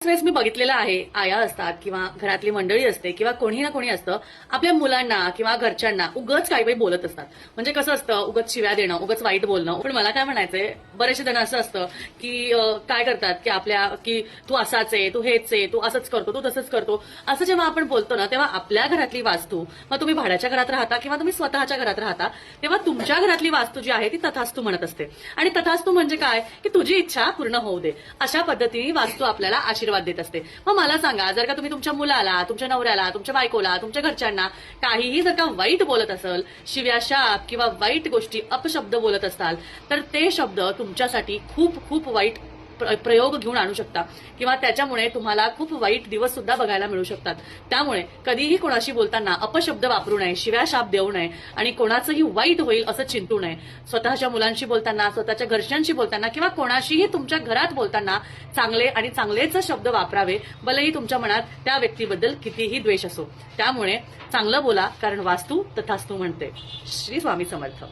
वेळेस मी बघितलेलं आहे, आया असतात किंवा घरातली मंडळी असते किंवा कोणी ना कोणी असतं, आपल्या मुलांना किंवा घरच्यांना उगच काही बोलत असतात. म्हणजे कसं असतं, उगच शिव्या देणं, उगच वाईट बोलणं. पण मला काय म्हणायचंय, बरेचसे जण असं असतं की काय करतात की तू असाच आहे, तू हेच आहे, तू असंच करतो, तू तसंच करतो, असं जेव्हा आपण बोलतो ना, तेव्हा आपल्या घरातली वास्तू, मग तुम्ही भाड्याच्या घरात राहता किंवा तुम्ही स्वतःच्या घरात राहता, तेव्हा तुमच्या घरातली वास्तू जी आहे ती तथास्तू म्हणत असते. आणि तथास्तू म्हणजे काय, की तुझी इच्छा पूर्ण होऊ दे, अशा पद्धतीने वास्तू आपल्याला आशीर्वाद देत असते. मग मला सांगा, जर का तुम्ही तुमच्या मुलाला, तुमच्या नवऱ्याला, तुमच्या बायकोला, तुमच्या घरच्यांना काहीही जर का वाईट बोलत असाल, शिव्या, शाप किंवा वाईट गोष्टी, अपशब्द बोलत असाल, तर ते शब्द तुमच्यासाठी खूप खूप वाईट प्रयोग घेऊन आणू शकता किंवा त्याच्यामुळे तुम्हाला खूप वाईट दिवस सुद्धा बघायला मिळू शकतात. त्यामुळे कधीही कोणाशी बोलताना अपशब्द वापरू नये, शिव्या शाप देऊ नये आणि कोणाचंही वाईट होईल असं चिंतू नये. स्वतःच्या मुलांशी बोलताना, स्वतःच्या घरच्यांशी बोलताना किंवा कोणाशीही तुमच्या घरात बोलताना चांगले आणि चांगलेच शब्द वापरावे, भलेही तुमच्या मनात त्या व्यक्तीबद्दल कितीही द्वेष असो. त्यामुळे चांगलं बोला, कारण वास्तू तथास्तू म्हणते. श्री स्वामी समर्थ.